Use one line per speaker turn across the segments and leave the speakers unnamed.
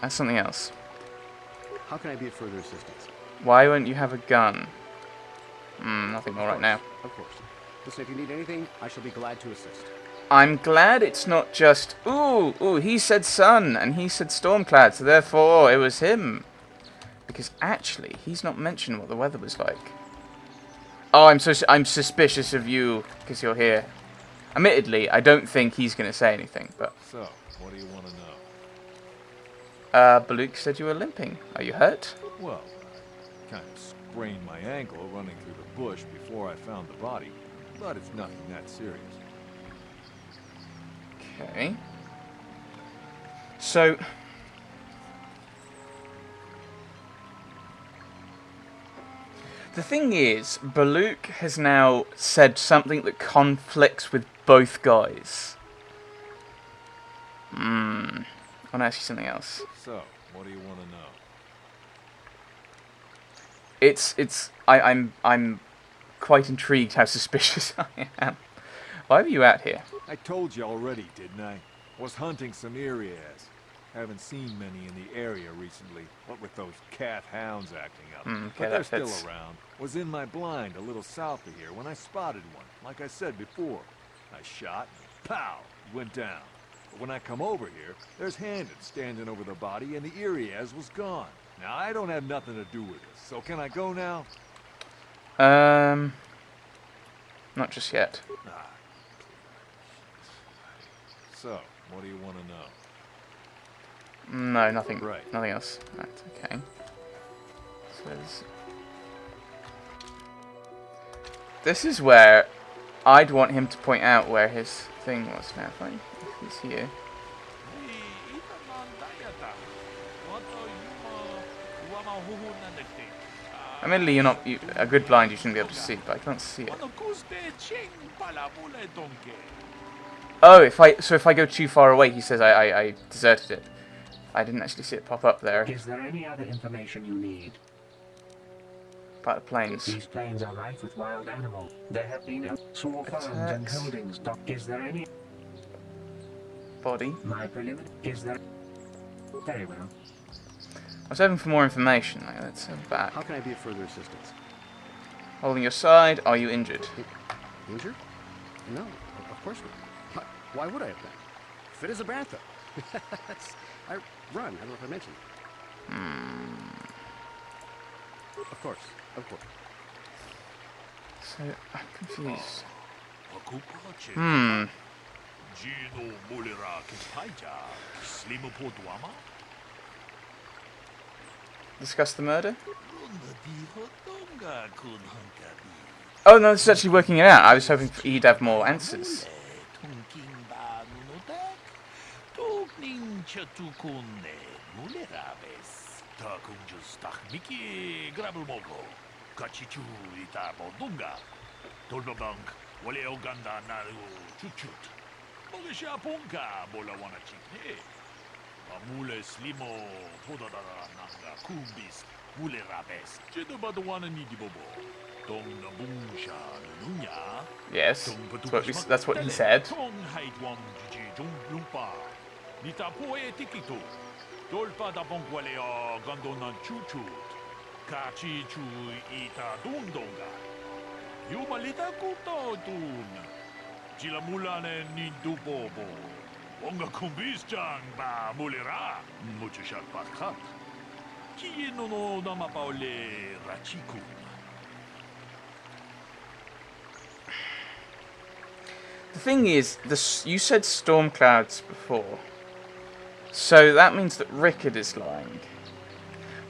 That's something else.
How can I be of further assistance?
Why won't you have a gun? Nothing more right now.
Of course. Listen, if you need anything, I shall be glad to assist.
I'm glad it's not just, ooh, he said sun, and he said Stormcloud, so therefore it was him. Because actually, he's not mentioned what the weather was like. Oh, I'm suspicious of you, because you're here. Admittedly, I don't think he's going to say anything, but...
So, what do you want to know?
Baluk said you were limping. Are you hurt?
Well, I kind of sprained my ankle running through the bush before I found the body, but it's nothing that serious.
Okay. So... the thing is, Baluk has now said something that conflicts with both guys. I want to ask you something else.
So, what do you want to know?
I'm quite intrigued how suspicious I am. Why are you out here?
I told you already, didn't I? Was hunting some Irias. Haven't seen many in the area recently, what with those cat hounds acting up.
Okay,
but they're still around. Was in my blind a little south of here when I spotted one, like I said before. I shot, and pow, he went down. But when I come over here, there's Handed standing over the body and the Irias was gone. Now, I don't have nothing to do with this, so can I go now?
Not just yet.
So, what do you want to know?
No, nothing.
Right.
Nothing else. Right, okay. So this is where I'd want him to point out where his thing was now. If he's here. Admittedly, you're not a good blind. You shouldn't be able to see, but I can't see it. Oh, if I go too far away, he says I deserted it. I didn't actually see it pop up there.
Is there any other information you need?
About the planes.
These plains are rife with wild animals. There have been small farms and holdings. Is there any
body?
My preliminary. Is there? Very well.
I was hoping for more information. Let's have back.
How can I be of further assistance?
Holding your side. Are you injured?
Injured? No, of course not. Why would I have been? Fit as a bantha. I run. I don't know if I mentioned. Of course.
So, I'm confused. Discuss the murder? Oh no, this is actually working it out. I was hoping he'd have more answers. Yes, that's what he said. The thing is, you said storm clouds before, so that means that Rickard is lying.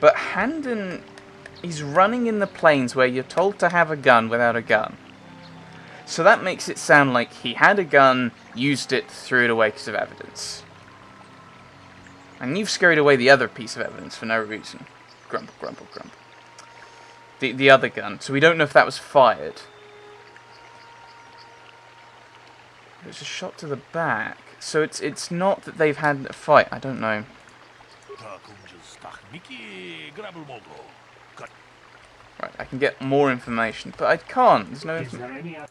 But Handon, he's running in the plains where you're told to have a gun without a gun. So that makes it sound like he had a gun, used it, threw it away because of evidence. And you've scurried away the other piece of evidence for no reason. Grumble, grumble, grumble. The other gun. So we don't know if that was fired. There's a shot to the back. So it's not that they've had a fight. I don't know. Right, I can get more information, but I can't. There's no information.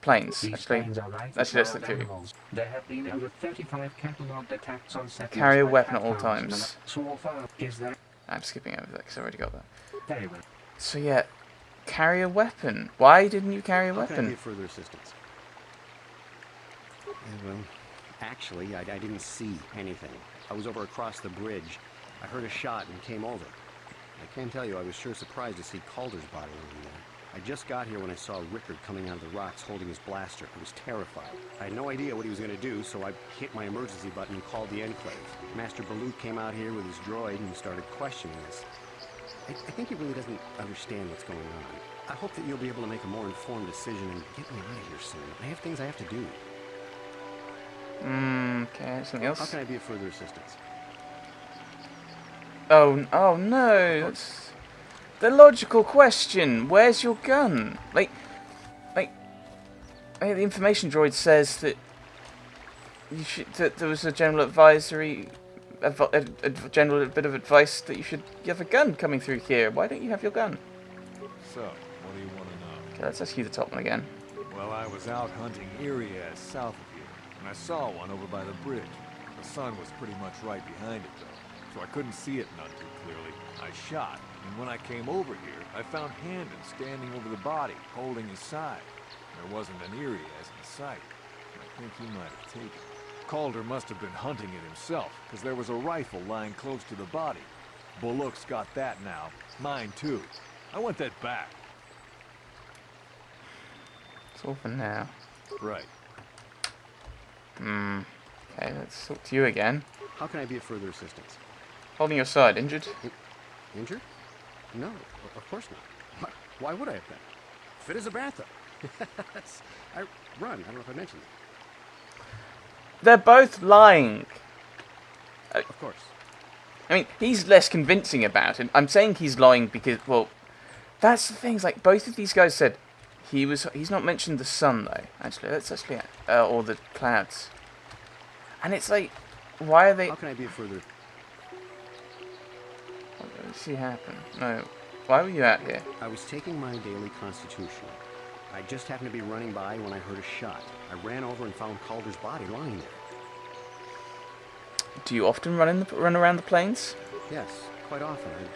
planes,
These
actually.
planes are rife
Actually,
with
let's
wild
look through.
animals. There have been over 35 catalogued attacks on settlers
Carry a
by
weapon at all
cat hounds in the
times.
so far. Is there
I'm skipping over that because I already got that.
very well?
So yeah, carry a weapon. Why didn't you carry a
How can I be
weapon?
of further assistance? Well, actually, I didn't see anything. I was over across the bridge. I heard a shot and came over. I can't tell you, I was sure surprised to see Calder's body over there. I just got here when I saw Rickard coming out of the rocks holding his blaster. I was terrified. I had no idea what he was going to do, so I hit my emergency button and called the Enclave. Master Balut came out here with his droid and started questioning us. I think he really doesn't understand what's going on. I hope that you'll be able to make a more informed decision and get me out of here soon. I have things I have to do.
Okay, something else?
How can I be of further assistance?
Oh no, that's the logical question. Where's your gun? Like, the information droid says that that there was a general advisory, a general bit of advice that you have a gun coming through here. Why don't you have your gun?
So, what do you want to know?
Okay, let's ask you the top one again.
Well, I was out hunting Irias south of here, and I saw one over by the bridge. The sun was pretty much right behind it, though, so I couldn't see it none too clearly. I shot, and when I came over here, I found Handon standing over the body, holding his side. There wasn't an Irias in sight. I think he might have taken it. Calder must have been hunting it himself, because there was a rifle lying close to the body. Bullock's got that now. Mine, too. I want that back.
That's all for now.
Right.
Okay, let's talk to you again.
How can I be of further assistance?
Holding your side, injured?
Injured? No, of course not. Why would I have been? Fit as a bantha. I run. I don't know if I mentioned it.
They're both lying.
Of course.
I mean, he's less convincing about it. I'm saying he's lying because, well, that's the thing. Like, both of these guys said he's not mentioned the sun, though. Actually, or the clouds. And it's like, why are they...
How can I be of further...
What did I see happen? No. Why were you out here?
I was taking my daily constitutional. I just happened to be running by when I heard a shot. I ran over and found Calder's body lying there.
Do you often run around the plains?
Yes, quite often. I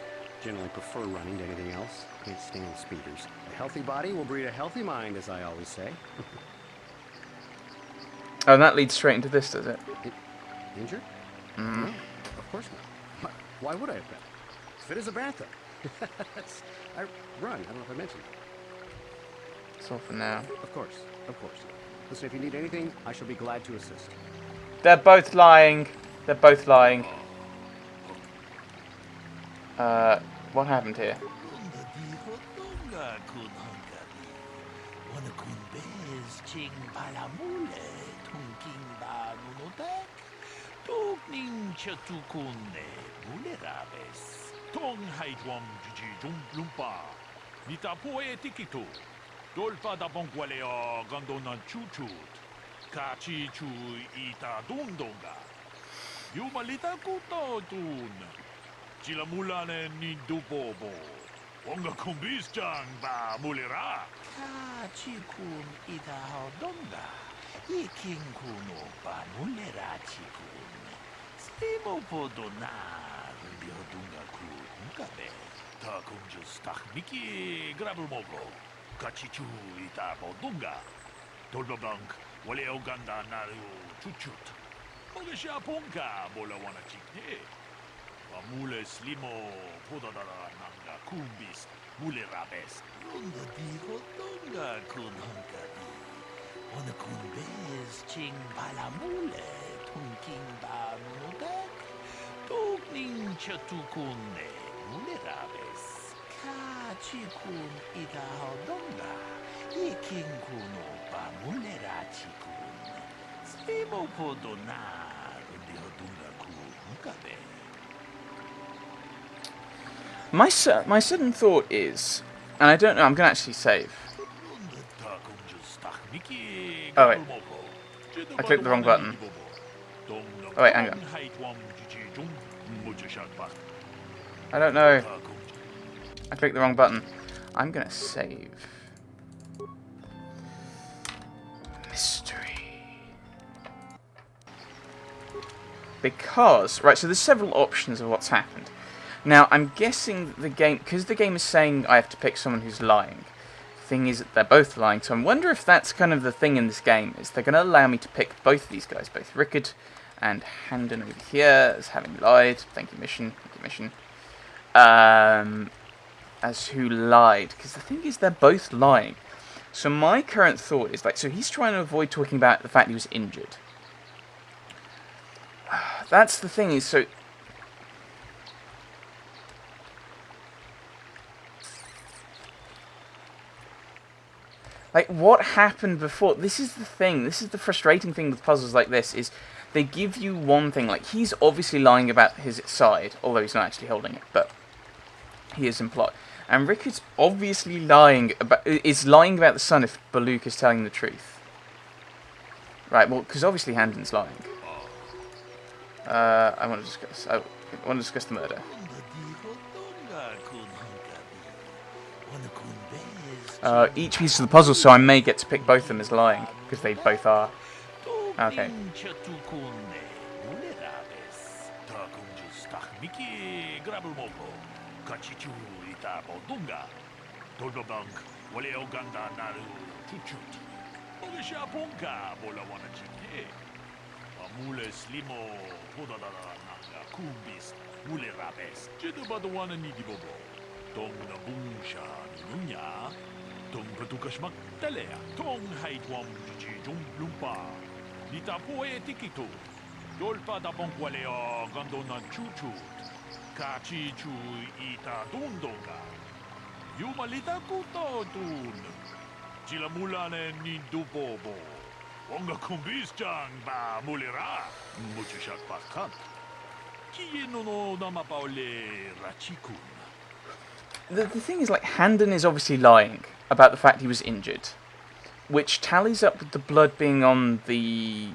generally prefer running to anything else. Can't stand speeders. A healthy body will breed a healthy mind, as I always say.
Oh, and that leads straight into this, does it?
Injured? No, of course not. Why would I have been? Fit as a bantha. I run. I don't know if I mentioned it.
That's all for now.
Of course, of course. Listen, if you need anything, I shall be glad to assist.
They're both lying. They're both lying. What happened here?
Dolpa da bongualeo gandonan chuchut. Kachi chu ita dundonga. Yumalita kuto tun. Chilamulane ni dupobo. Onga kumbis chang ba mulera. Kachi kun ita hodonga. Iking kuno ba mulera chikun. Stimo podona. Biodunga kun kabe. Ta kunjus takmiki grabulmogo. Kachichu ita bodunga. Dolbabank, wale oganda naru chuchut. Mogesha ponka bola wana chikne. Mule slimo podadara nanga kumbis mule rabes. Lunga diho donga kunhanka di. Wana kumbes ching pala mule tunking ba nunotek. Tugning chatukune mule rabes. Kachikun ita hodonga. Iking kuno ba mulera chikun. Stimo podona rundi hodunga kunkabe.
My sudden thought is, and I don't know, I'm going to actually save. Oh wait, I clicked the wrong button. Oh wait, hang on. I don't know. I clicked the wrong button. I'm going to save. Because, right, so there's several options of what's happened. Now, I'm guessing the game, because the game is saying I have to pick someone who's lying. The thing is that they're both lying, so I wonder if that's kind of the thing in this game, is they're going to allow me to pick both of these guys, both Rickard and Handon over here as having lied. Thank you, mission. As who lied, because the thing is they're both lying. So my current thought is, like, so he's trying to avoid talking about the fact he was injured. That's the thing, is so... Like, what happened before? This is the thing, this is the frustrating thing with puzzles like this, is they give you one thing, like, he's obviously lying about his side, although he's not actually holding it, but he is implied. And Rickard's obviously lying about the sun if Baluk is telling the truth. Right, well, because obviously Handon's lying. I want to discuss the murder. Each piece of the puzzle, so I may get to pick both of them as lying, because they both are. Okay.
Tong patukas magtalea, tong haitwam jijum lumpa. Nita po e tikito. Dolpa da bonqualeo gandona chuchut. Kachi chu ita dundonga. Yumalita kuto dun. Chilamulane ni dubobo. Onga kumbis jang ba mulira. Muchishak pakat. Kieno no namapaole rachikun.
The thing is, like, Handon is obviously lying about the fact he was injured, which tallies up with the blood being on the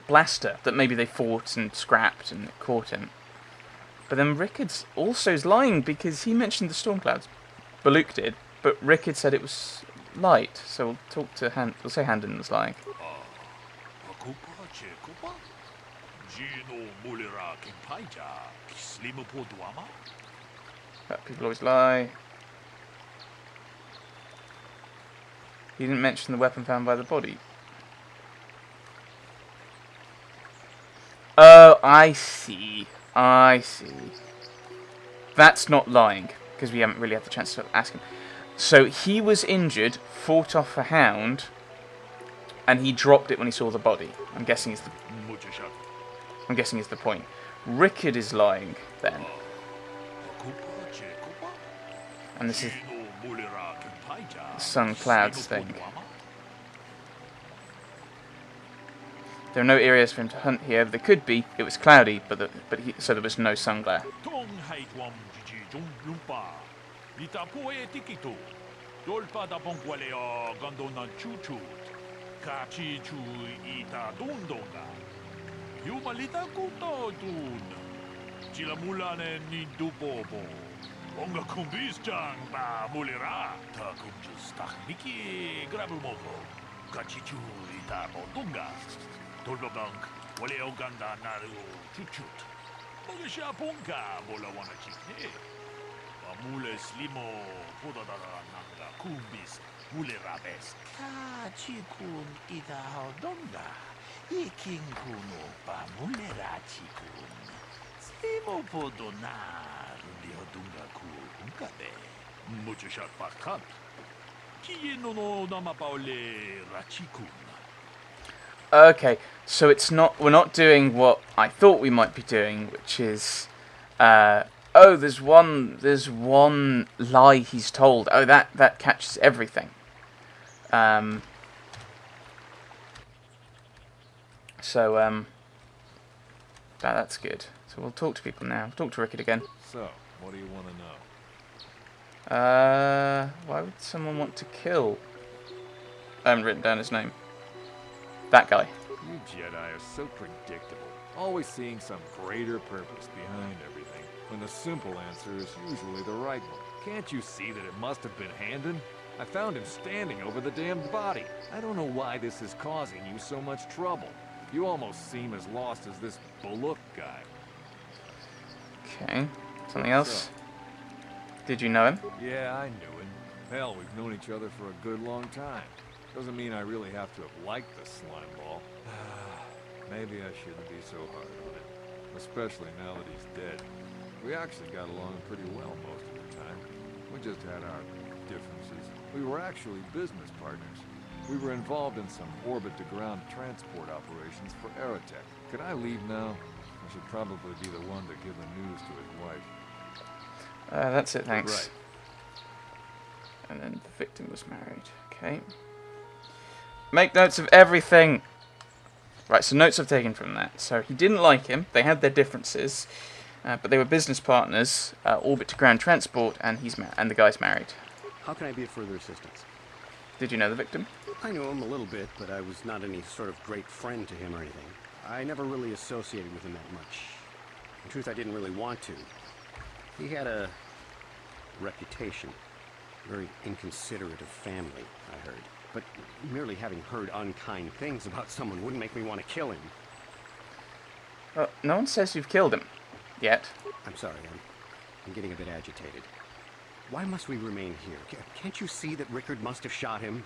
blaster, that maybe they fought and scrapped and it caught him. But then Rickard's also is lying because he mentioned the storm clouds. Baluk did, but Rickard said it was light, so we'll talk to we'll say Handon was lying. People always lie. He didn't mention the weapon found by the body. Oh, I see. That's not lying, because we haven't really had the chance to ask him. So he was injured, fought off a hound, and he dropped it when he saw the body. I'm guessing is the point. Rickard is lying then. And this is the sun clouds thing. There are no areas for him to hunt here. There could be. It was cloudy, so there was no sun glare.
Onga kumbis jang ba mulira. Ta kumjus takniki grabumoko. Kachichu ita bodunga. Tolbabank, wale oganda naru chuchut. Mogasha punka bola wana chikne. Amule slimo podadara nanga kumbis mulira bes. Kachikun ita hodonga. Iking kuno pa mulira chikun. Slimo podonar.
Okay, so we're not doing what I thought we might be doing, which is there's one lie he's told. Oh, that catches everything. That's good. So we'll talk to people now. Talk to Rickard again.
So, what do you want to know?
Why would someone want to kill? I haven't written down his name. That guy.
You Jedi are so predictable. Always seeing some greater purpose behind everything, when the simple answer is usually the right one. Can't you see that it must have been Handon? I found him standing over the damned body. I don't know why this is causing you so much trouble. You almost seem as lost as this Bullock guy.
Okay. Something else? Did you know him?
Yeah, I knew him. Hell, we've known each other for a good long time. Doesn't mean I really have to have liked the slime ball. Maybe I shouldn't be so hard on him. Especially now that he's dead. We actually got along pretty well most of the time. We just had our differences. We were actually business partners. We were involved in some orbit-to-ground transport operations for Aerotech. Could I leave now? I should probably be the one to give the news to his wife.
That's it, thanks.
Right.
And then the victim was married. Okay. Make notes of everything. Right, so notes I've taken from that. So he didn't like him. They had their differences, but they were business partners. Orbit to ground transport, and and the guy's married.
How can I be of further assistance?
Did you know the victim?
I knew him a little bit, but I was not any sort of great friend to him or anything. I never really associated with him that much. In truth, I didn't really want to. He had a reputation. Very inconsiderate of family, I heard. But merely having heard unkind things about someone wouldn't make me want to kill him.
Well, no one says you've killed him. Yet.
I'm sorry, I'm getting a bit agitated. Why must we remain here? Can't you see that Rickard must have shot him?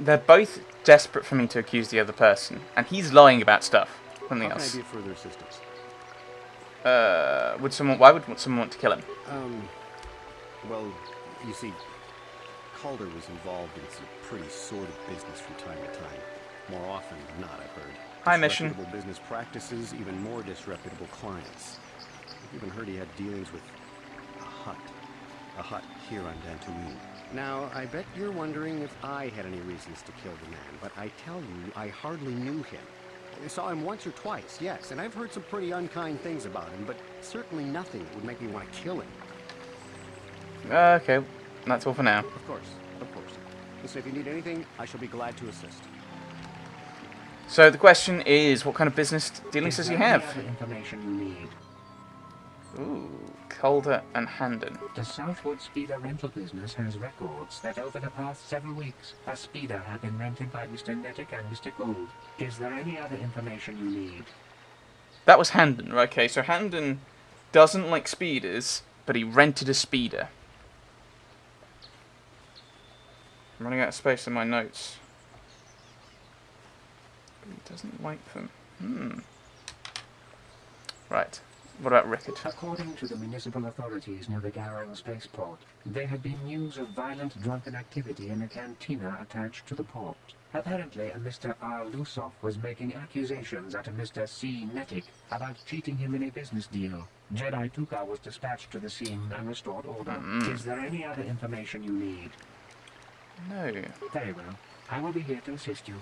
They're both desperate for me to accuse the other person. And he's lying about stuff. Something
How can I
else.
be of further assistance?
Why would someone want to kill him?
Well, you see, Calder was involved in some pretty sordid business from time to time. More often than not, I've heard.
High mission.
Disreputable business practices, even more disreputable clients. I've even heard he had dealings with a hut here on Dantooine. Now, I bet you're wondering if I had any reasons to kill the man, but I tell you, I hardly knew him. I saw him once or twice, yes, and I've heard some pretty unkind things about him, but certainly nothing that would make me want to kill him.
Okay, that's all for now.
Of course, of course. Listen, if you need anything, I shall be glad to assist.
So the question is, what kind of business dealings does he have?
Is there any other information you need?
Ooh, Calder and Handon.
The Southwood Speeder rental business has records that over the past several weeks, a speeder had been rented by Mr. Nettic and Mr. Gould. Is there any other information you need?
That was Handon, right? Okay, so Handon doesn't like speeders, but he rented a speeder. I'm running out of space in my notes. But he doesn't like them. Right. What about Rickard?
According to the municipal authorities near the Garrow spaceport, there had been news of violent drunken activity in a cantina attached to the port. Apparently, a Mr. R. Lusoff was making accusations at a Mr. C. Nettic about cheating him in a business deal. Jedi Tuka was dispatched to the scene and restored order. Is there any other information you need?
No.
Very well. I will be here to assist you.